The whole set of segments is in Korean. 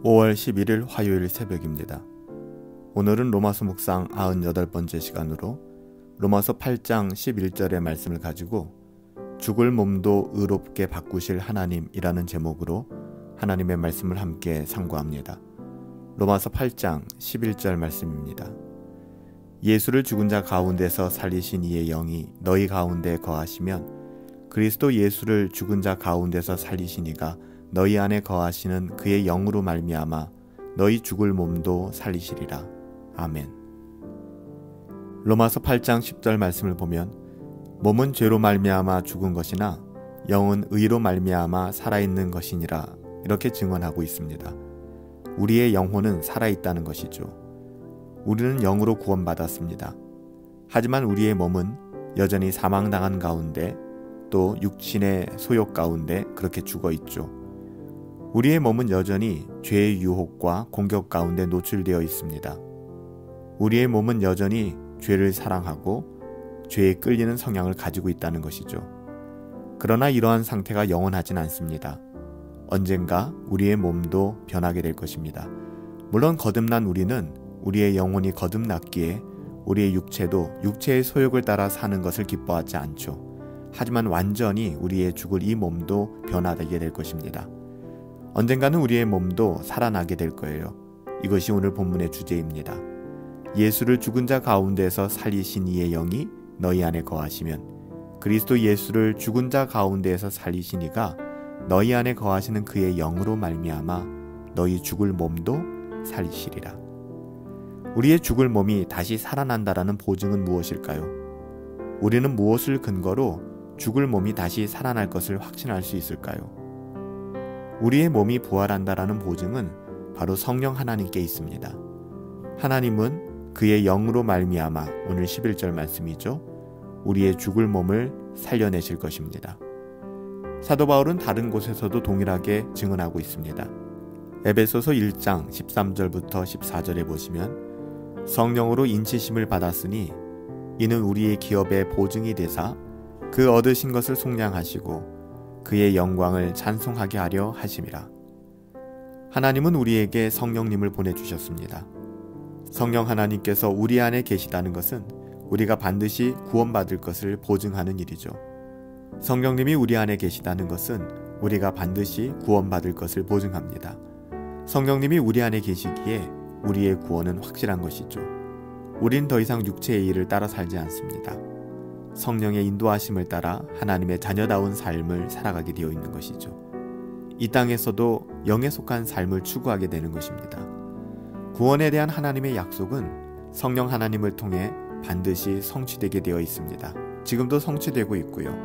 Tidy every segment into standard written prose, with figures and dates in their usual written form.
5월 11일 화요일 새벽입니다. 오늘은 로마서 묵상 98번째 시간으로 로마서 8장 11절의 말씀을 가지고 죽을 몸도 의롭게 바꾸실 하나님이라는 제목으로 하나님의 말씀을 함께 상고합니다. 로마서 8장 11절 말씀입니다. 예수를 죽은 자 가운데서 살리신 이의 영이 너희 가운데 거하시면 그리스도 예수를 죽은 자 가운데서 살리신 이가 너희 안에 거하시는 그의 영으로 말미암아 너희 죽을 몸도 살리시리라. 아멘. 로마서 8장 10절 말씀을 보면 몸은 죄로 말미암아 죽은 것이나 영은 의로 말미암아 살아있는 것이니라 이렇게 증언하고 있습니다. 우리의 영혼은 살아있다는 것이죠. 우리는 영으로 구원받았습니다. 하지만 우리의 몸은 여전히 사망당한 가운데 또 육신의 소욕 가운데 그렇게 죽어있죠. 우리의 몸은 여전히 죄의 유혹과 공격 가운데 노출되어 있습니다. 우리의 몸은 여전히 죄를 사랑하고 죄에 끌리는 성향을 가지고 있다는 것이죠. 그러나 이러한 상태가 영원하진 않습니다. 언젠가 우리의 몸도 변하게 될 것입니다. 물론 거듭난 우리는 우리의 영혼이 거듭났기에 우리의 육체도 육체의 소욕을 따라 사는 것을 기뻐하지 않죠. 하지만 완전히 우리의 죽을 이 몸도 변화되게 될 것입니다. 언젠가는 우리의 몸도 살아나게 될 거예요. 이것이 오늘 본문의 주제입니다. 예수를 죽은 자 가운데서 살리신 이의 영이 너희 안에 거하시면 그리스도 예수를 죽은 자 가운데에서 살리신 이가 너희 안에 거하시는 그의 영으로 말미암아 너희 죽을 몸도 살리시리라. 우리의 죽을 몸이 다시 살아난다라는 보증은 무엇일까요? 우리는 무엇을 근거로 죽을 몸이 다시 살아날 것을 확신할 수 있을까요? 우리의 몸이 부활한다라는 보증은 바로 성령 하나님께 있습니다. 하나님은 그의 영으로 말미암아 오늘 11절 말씀이죠. 우리의 죽을 몸을 살려내실 것입니다. 사도 바울은 다른 곳에서도 동일하게 증언하고 있습니다. 에베소서 1장 13절부터 14절에 보시면 성령으로 인치심을 받았으니 이는 우리의 기업의 보증이 되사 그 얻으신 것을 속량하시고 그의 영광을 찬송하게 하려 하심이라. 하나님은 우리에게 성령님을 보내주셨습니다. 성령 하나님께서 우리 안에 계시다는 것은 우리가 반드시 구원받을 것을 보증하는 일이죠. 성령님이 우리 안에 계시다는 것은 우리가 반드시 구원받을 것을 보증합니다. 성령님이 우리 안에 계시기에 우리의 구원은 확실한 것이죠. 우린 더 이상 육체의 일을 따라 살지 않습니다. 성령의 인도하심을 따라 하나님의 자녀다운 삶을 살아가게 되어 있는 것이죠. 이 땅에서도 영에 속한 삶을 추구하게 되는 것입니다. 구원에 대한 하나님의 약속은 성령 하나님을 통해 반드시 성취되게 되어 있습니다. 지금도 성취되고 있고요.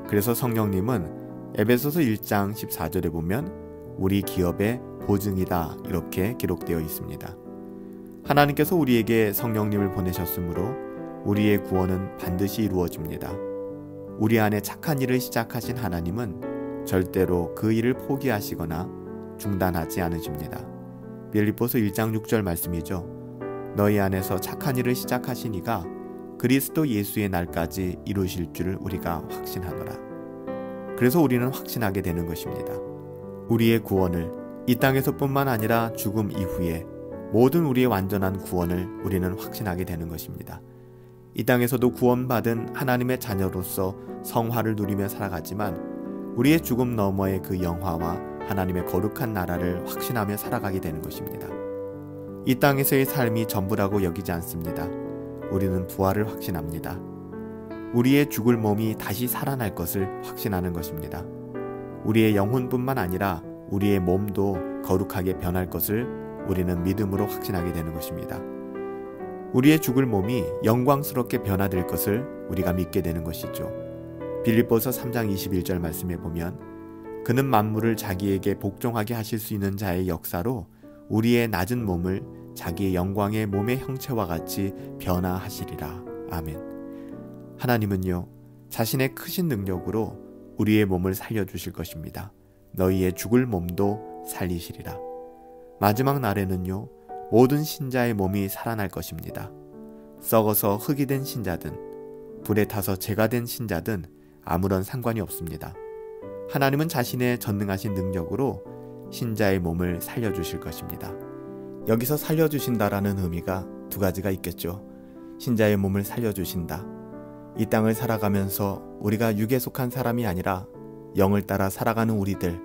그래서 성령님은 에베소서 1장 14절에 보면 우리 기업의 보증이다 이렇게 기록되어 있습니다. 하나님께서 우리에게 성령님을 보내셨으므로 우리의 구원은 반드시 이루어집니다. 우리 안에 착한 일을 시작하신 하나님은 절대로 그 일을 포기하시거나 중단하지 않으십니다. 빌립보서 1장 6절 말씀이죠. 너희 안에서 착한 일을 시작하신 이가 그리스도 예수의 날까지 이루실 줄 우리가 확신하노라. 그래서 우리는 확신하게 되는 것입니다. 우리의 구원을 이 땅에서뿐만 아니라 죽음 이후에 모든 우리의 완전한 구원을 우리는 확신하게 되는 것입니다. 이 땅에서도 구원받은 하나님의 자녀로서 성화를 누리며 살아가지만 우리의 죽음 너머의 그 영화와 하나님의 거룩한 나라를 확신하며 살아가게 되는 것입니다. 이 땅에서의 삶이 전부라고 여기지 않습니다. 우리는 부활을 확신합니다. 우리의 죽을 몸이 다시 살아날 것을 확신하는 것입니다. 우리의 영혼뿐만 아니라 우리의 몸도 거룩하게 변할 것을 우리는 믿음으로 확신하게 되는 것입니다. 우리의 죽을 몸이 영광스럽게 변화될 것을 우리가 믿게 되는 것이죠. 빌립보서 3장 21절 말씀에 보면 그는 만물을 자기에게 복종하게 하실 수 있는 자의 역사로 우리의 낮은 몸을 자기의 영광의 몸의 형체와 같이 변화하시리라. 아멘. 하나님은요, 자신의 크신 능력으로 우리의 몸을 살려주실 것입니다. 너희의 죽을 몸도 살리시리라. 마지막 날에는요, 모든 신자의 몸이 살아날 것입니다. 썩어서 흙이 된 신자든 불에 타서 재가 된 신자든 아무런 상관이 없습니다. 하나님은 자신의 전능하신 능력으로 신자의 몸을 살려주실 것입니다. 여기서 살려주신다라는 의미가 두 가지가 있겠죠. 신자의 몸을 살려주신다. 이 땅을 살아가면서 우리가 육에 속한 사람이 아니라 영을 따라 살아가는 우리들,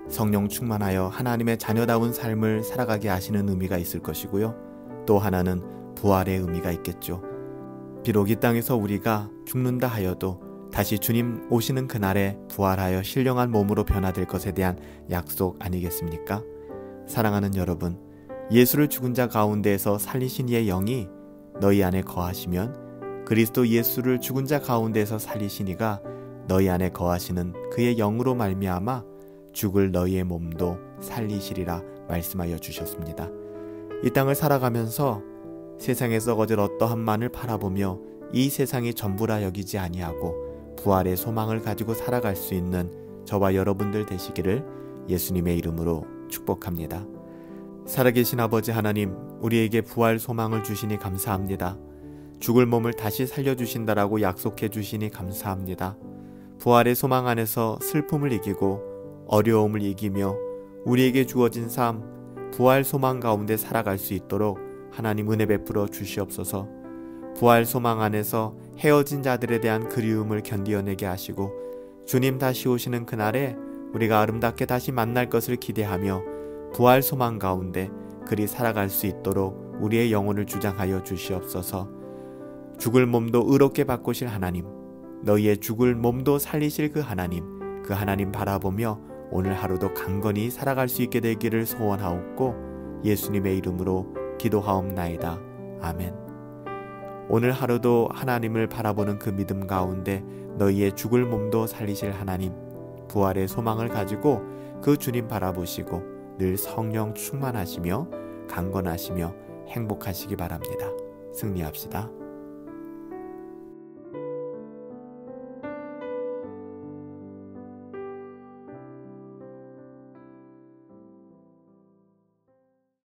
성령 충만하여 하나님의 자녀다운 삶을 살아가게 하시는 의미가 있을 것이고요. 또 하나는 부활의 의미가 있겠죠. 비록 이 땅에서 우리가 죽는다 하여도 다시 주님 오시는 그날에 부활하여 신령한 몸으로 변화될 것에 대한 약속 아니겠습니까? 사랑하는 여러분, 예수를 죽은 자 가운데에서 살리신 이의 영이 너희 안에 거하시면 그리스도 예수를 죽은 자 가운데에서 살리신 이가 너희 안에 거하시는 그의 영으로 말미암아 죽을 너희의 몸도 살리시리라 말씀하여 주셨습니다. 이 땅을 살아가면서 세상에서 거절 어떠한 만을 바라보며 이 세상이 전부라 여기지 아니하고 부활의 소망을 가지고 살아갈 수 있는 저와 여러분들 되시기를 예수님의 이름으로 축복합니다. 살아계신 아버지 하나님, 우리에게 부활 소망을 주시니 감사합니다. 죽을 몸을 다시 살려주신다라고 약속해 주시니 감사합니다. 부활의 소망 안에서 슬픔을 이기고 어려움을 이기며 우리에게 주어진 삶, 부활 소망 가운데 살아갈 수 있도록 하나님 은혜 베풀어 주시옵소서. 부활 소망 안에서 헤어진 자들에 대한 그리움을 견디어내게 하시고 주님 다시 오시는 그날에 우리가 아름답게 다시 만날 것을 기대하며 부활 소망 가운데 그리 살아갈 수 있도록 우리의 영혼을 주장하여 주시옵소서. 죽을 몸도 의롭게 바꾸실 하나님, 너희의 죽을 몸도 살리실 그 하나님 바라보며 오늘 하루도 강건히 살아갈 수 있게 되기를 소원하옵고 예수님의 이름으로 기도하옵나이다. 아멘. 오늘 하루도 하나님을 바라보는 그 믿음 가운데 너희의 죽을 몸도 살리실 하나님, 부활의 소망을 가지고 그 주님 바라보시고 늘 성령 충만하시며 강건하시며 행복하시기 바랍니다. 승리합시다.